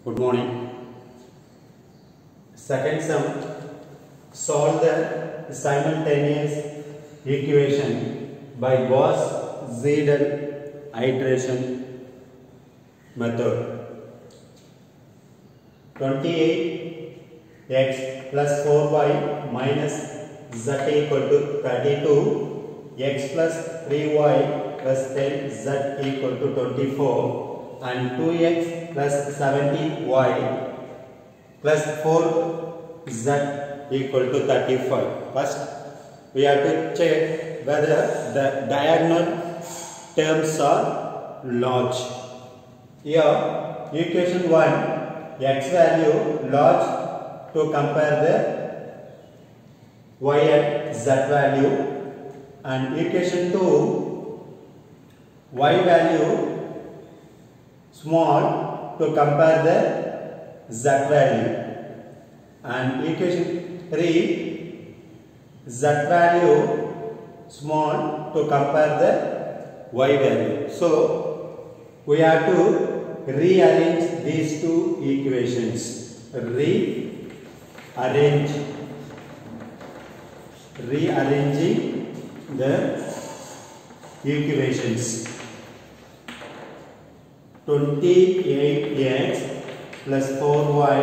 Good morning. Second sum, solve the simultaneous equation by Gauss-Seidel iteration method. 28x plus 4y minus z equal to 32, x plus 3y plus 10 z equal to 24, and 2x plus 70y plus 4z equal to 35. First, we have to check whether the diagonal terms are large. Here, equation 1, x value large to compare the y and z value, and equation 2, y value small to compare the z value, and equation 3, z value small to compare the y value. So we have to rearrange these two equations. Rearranging the equations. 28x plus 4y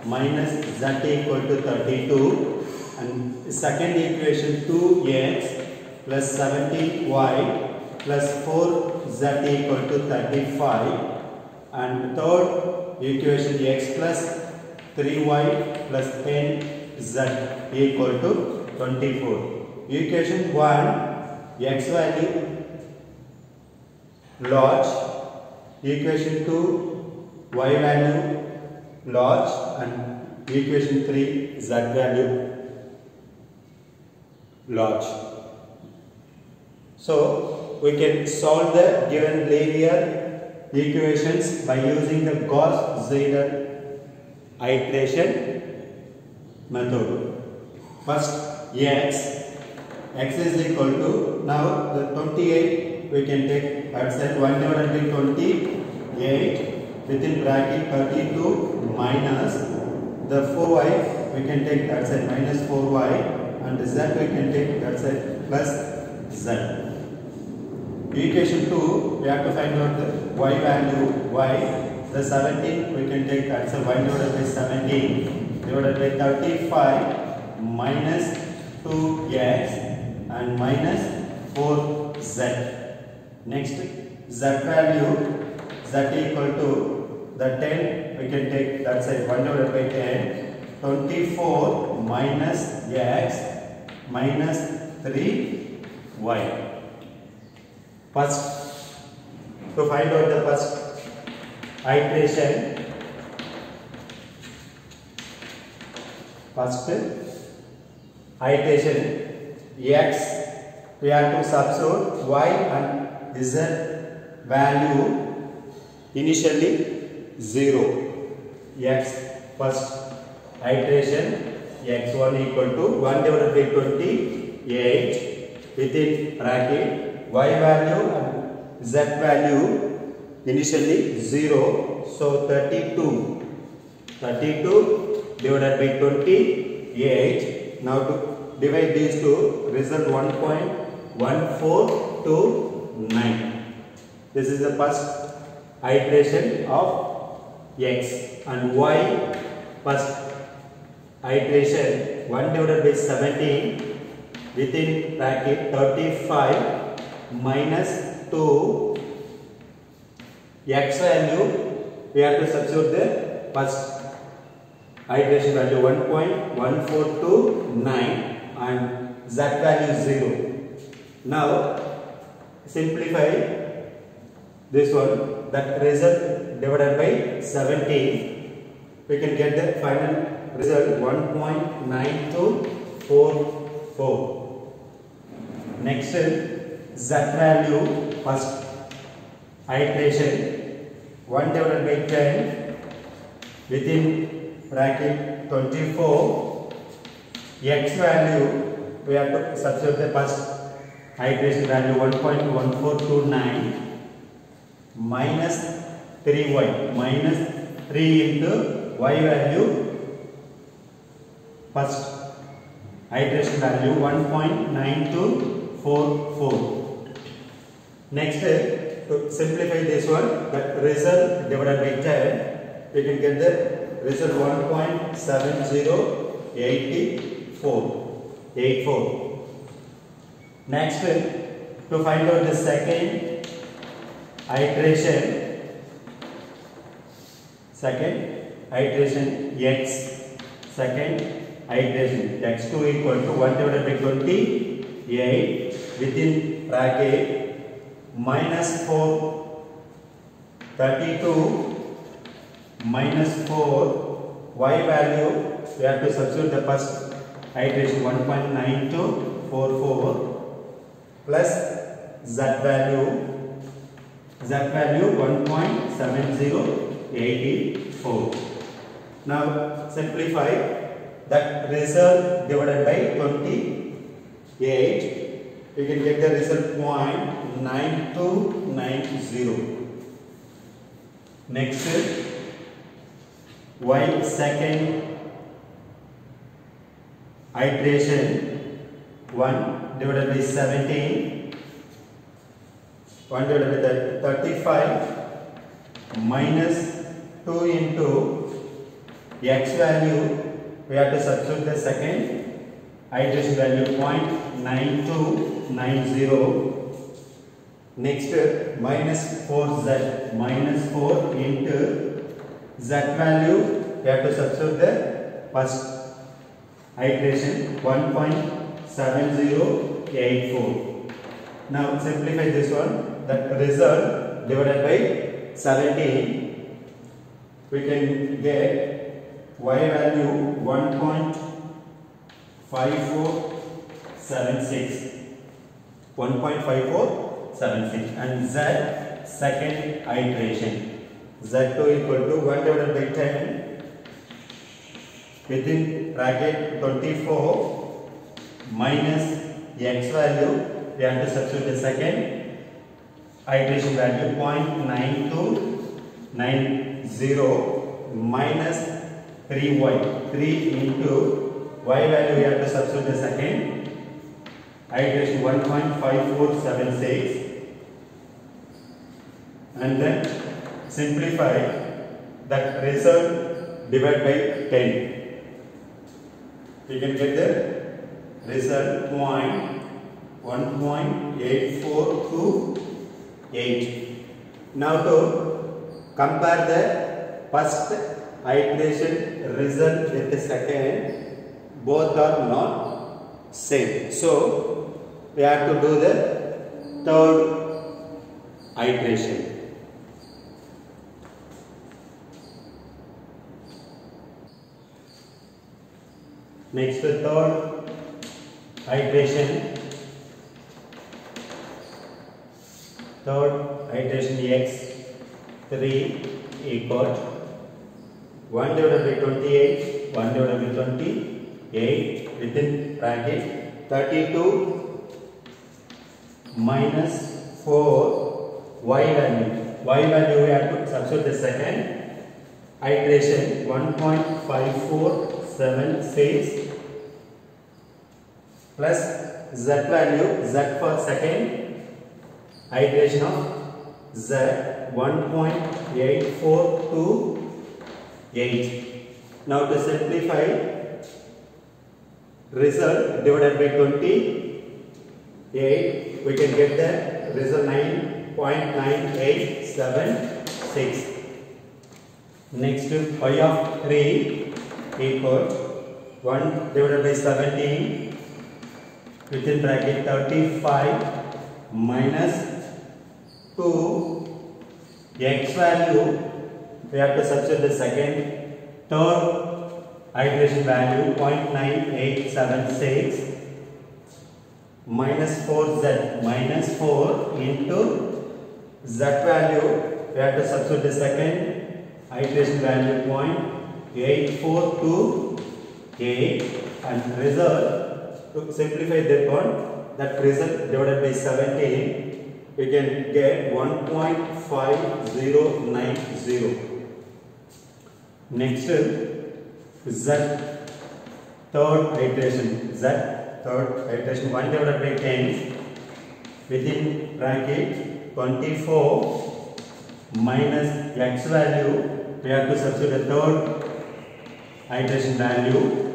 minus z equal to 32, and second equation 2x plus 70y plus 4z equal to 35, and third equation x plus 3y plus 10z equal to 24. Equation 1, x value large, equation 2, y value large, and equation 3, z value large. So we can solve the given linear equations by using the Gauss-Seidel iteration method. First, x is equal to, now the 28 we can take outside, 1 divided by 28 within bracket 32 minus the 4y we can take outside minus 4y, and the z we can take outside plus z. Equation 2, we have to find out the y value, y, the 17 we can take outside 1 divided by 17 divided by 35 minus 2x and minus 4z. Next, z value, z equal to the 10 we can take that side 1 divided by 10, 24 minus x minus 3y. First, to find out the first iteration, x, we have to substitute y and z value initially 0. X, first iteration, x1 equal to 1 divided by 28 within bracket, y value and z value initially 0, so 32 divided by 28. Now to divide these two, result 1.1429. This is the first iteration of x, and y, first iteration 1 divided by 17 within bracket 35 minus 2, x value we have to substitute the first iteration value 1.1429 and z value 0. Now simplify this one, that result divided by 17, we can get the final result 1.9244. Next, z value, first iteration 1 divided by 10 within bracket 24, x value we have to substitute the first iteration value 1.1429 minus 3y minus 3 into y value, first iteration value 1.9244. Next, to simplify this one, the result divided by 10, we can get the result 1.7084. Next, to find out the second iteration x, second iteration x2 equal to 1 divided by 28 within bracket minus 4 32 minus 4 y value, we have to substitute the first iteration 1.9244 plus z value 1.7084. Now simplify that result divided by 28, we can get the result 0.9290. Next, y second iteration 1 divided by 17, 1 divided by 35 minus 2 into x value, we have to substitute the second iteration value 0.9290. Next, minus 4z, minus 4 into z value, we have to substitute the first iteration 1.7084. Now simplify this one, that result divided by 17, we can get y value 1.5476 and z second iteration z2 equal to 1 divided by 10 within bracket 24 minus x value, we have to substitute the second iteration value 0.9290 minus 3y, 3 into y value, we have to substitute the second iteration 1.5476 and then simplify that result divided by 10. We can get the result 1.8428. Now to compare the first iteration result with the second, both are not same. So we have to do the third iteration. Next, the third iteration x3 equal 1 divided by 28, 1 divided by 28 within bracket 32 minus 4 y value. Y value we have to substitute the second iteration 1.5476 plus z value, z for second iteration of z 1.8428. Now to simplify result divided by 28, we can get the result 9.9876. Next, y of 3 equal 1 divided by 17 within bracket 35 minus 2 x value, we have to substitute the second third iteration value 0.9876 minus 4z, minus 4 into z value, we have to substitute the second iteration value 0.8428 and result, to simplify that one, that result divided by 17, we can get 1.5090. Next z third iteration, 1 divided by 10 within bracket 24 minus x value, we have to substitute the third iteration value,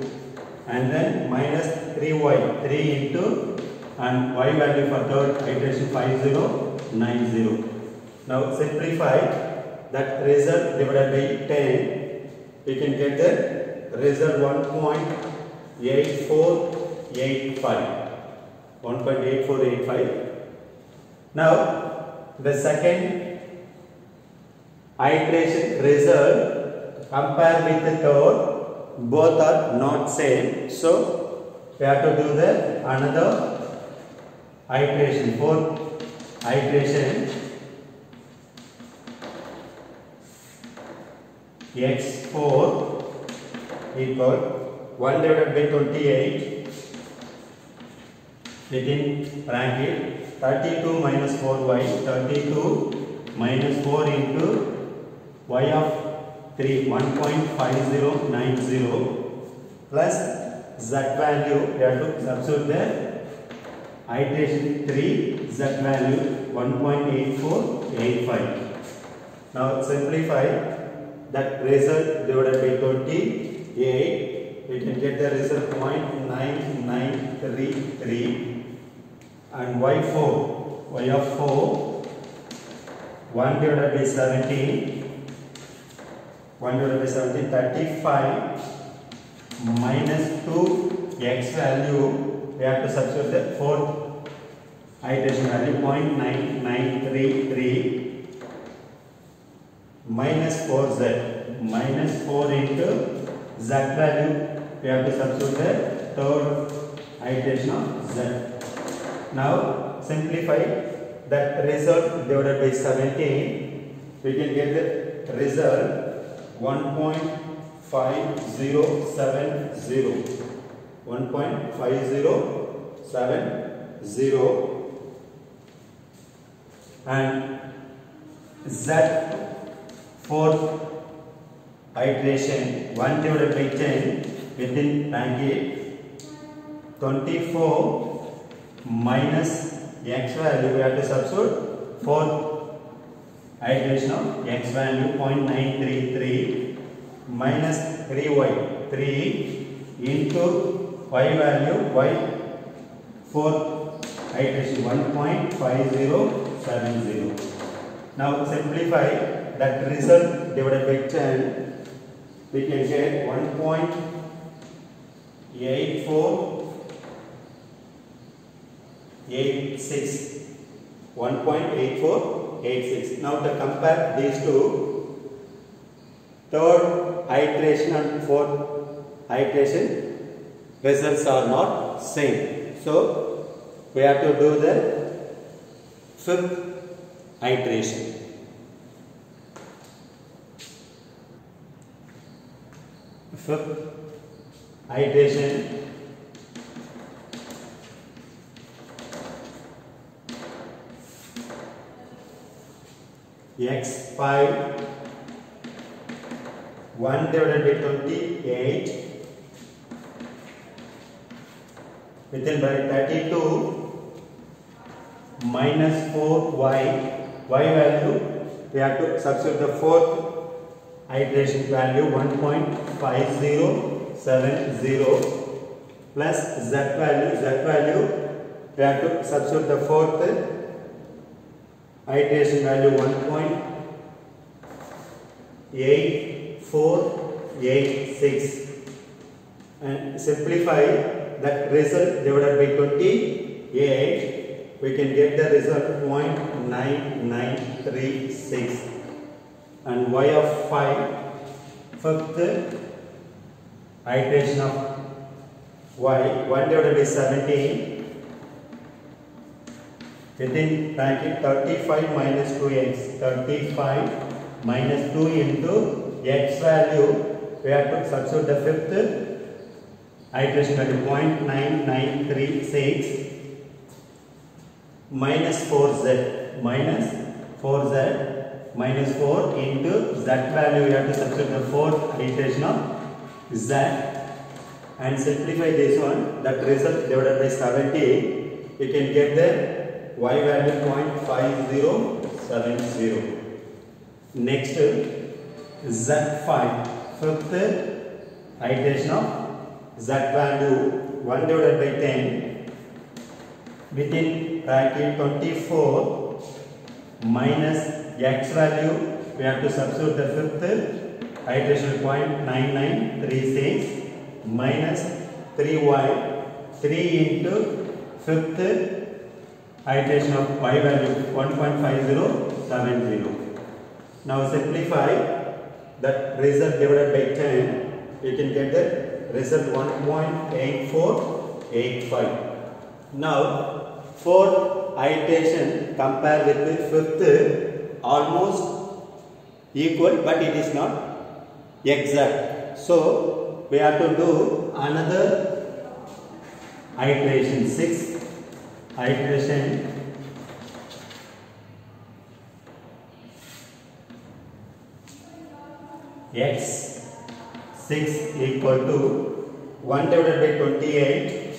and then minus 3y, 3 into and y value for third iteration 5090. Now simplify that result divided by 10, we can get the result 1.8485. Now the second iteration result compare with the third, both are not same, so we have to do the another iteration, fourth iteration, x4 equal 1 divided by 28 within bracket 32 minus 4y, 32 minus 4 into y of 3, 1.5090 plus z value, we have to substitute the iteration 3, z value 1.8485. Now simplify that result divided by 28, we can get the result 0.9933, and y4, y of 4, 1 divided by 17, 35 minus 2 x value, we have to substitute the fourth iteration value 0.9933 minus 4z, minus 4 into z value, we have to substitute the third iteration of z. Now simplify that result divided by 17, we can get the result 1.5070, and z fourth iteration 1 divided by 10 within bracket 24 minus x value, we have to substitute fourth iteration of x value 0.933 minus 3y, 3 into y value, y fourth iteration 1.5070. Now simplify that result divided by 10, we can get 1.8486. Now to compare these two, third iteration and fourth iteration results are not same, so we have to do the fifth iteration. Fifth iteration, x5 1 divided by 28 within bracket 32 minus 4y, y value, we have to substitute the fourth iteration value 1.5070 plus z value, we have to substitute the fourth iteration value 1.8486, and simplify that result divided by 28, we can get the result 0.9936, and y of 5, fifth iteration of y, 1 divided by 17 within bracket 35 minus 2x, 35 minus 2 into x value, we have to substitute the fifth iteration value 0.9936 minus 4z minus 4 into z value. You have to substitute the fourth iteration of z and simplify this one. That result divided by 70. You can get the y value 0.5070. Next, z5, fifth iteration of z value 1 divided by 10 within bracket 24 minus x value. We have to substitute the fifth iteration 0.9936 minus 3y, 3 into fifth iteration of y value 1.5070. Now simplify that result divided by 10. You can get the result 1.8485. Now fourth iteration compare with the fifth, almost equal, but it is not exact. So we have to do another iteration, sixth iteration. X 6 equal to 1 divided by 28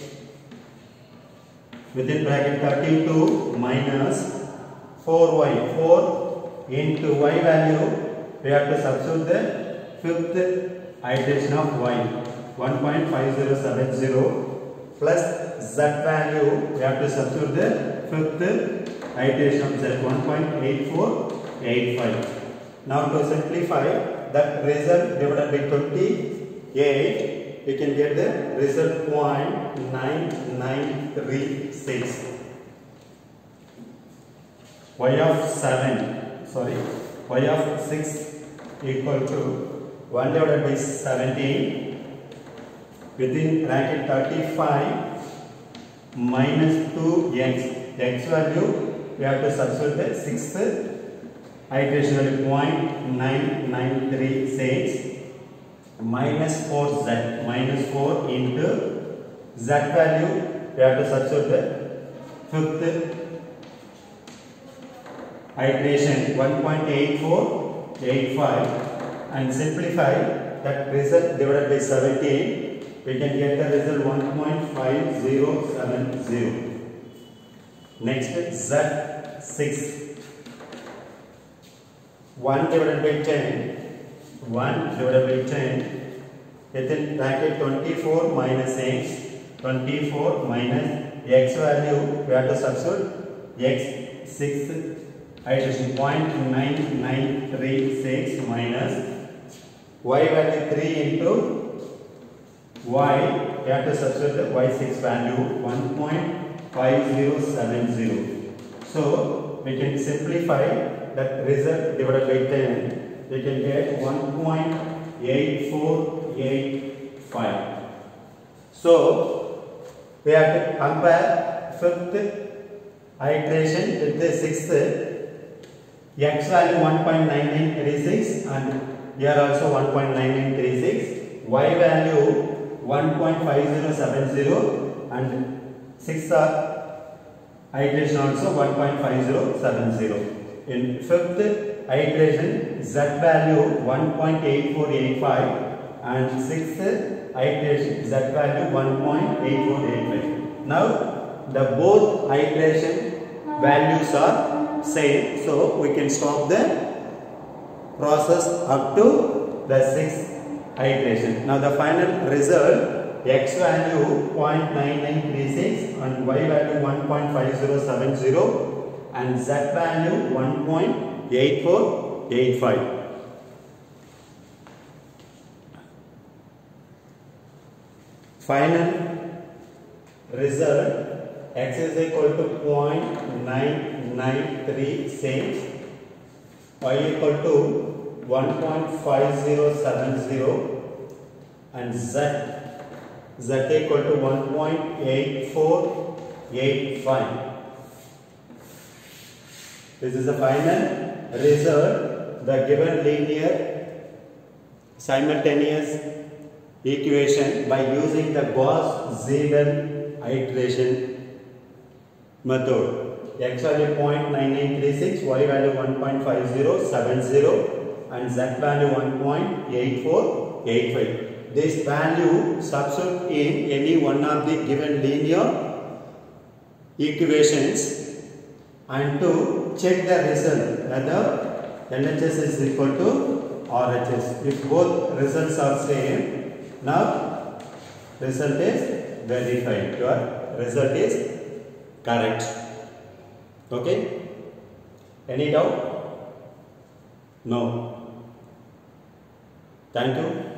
within bracket 32 minus 4y, 4 into y value. We have to substitute the fifth iteration of y 1.5070 plus z value. We have to substitute the fifth iteration of z 1.8485. Now to simplify that result divided by 28, you can get the result 0.9936. Y of 6 equal to 1 divided by 17 within bracket 35 minus 2x. X value we have to substitute the sixth iteration of 0.9936 minus 4z, minus 4 into z value. We have to substitute the fifth iteration 1.8485 and simplify that result divided by 17. We can get the result 1.5070. Next z6. 1 divided by 10, 1 divided by 10 within bracket 24 minus x, 24 minus x value. We have to substitute x 6 iteration 0.9936 minus y value 3 into y. We have to substitute the y6 value 1.5070. So we can simplify that result divided by 10. We can get 1.8485. So we have to compare fifth iteration with the sixth. X value 1.9936 and here also 1.9936. Y value 1.5070 and sixth iteration also 1.5070. In fifth iteration, z value 1.8485 and sixth iteration z value 1.8485. Now the both iteration values are same, so we can stop the process up to the sixth iteration. Now the final result, x value 0.9936 and y value 1.5070 and z value 1.8485. Final result, x is equal to 0.9936, y equal to 1.5070 and z equal to 1.8485. This is the final result. The given linear simultaneous equation by using the Gauss-Seidel iteration method. x value 0.9936, y value 1.5070 and z value 1.8485. This value substitute in any one of the given linear equations and to check the result whether LHS is equal to RHS. If both results are same, now result is verified. Your result is correct. Okay? Any doubt? No. Thank you.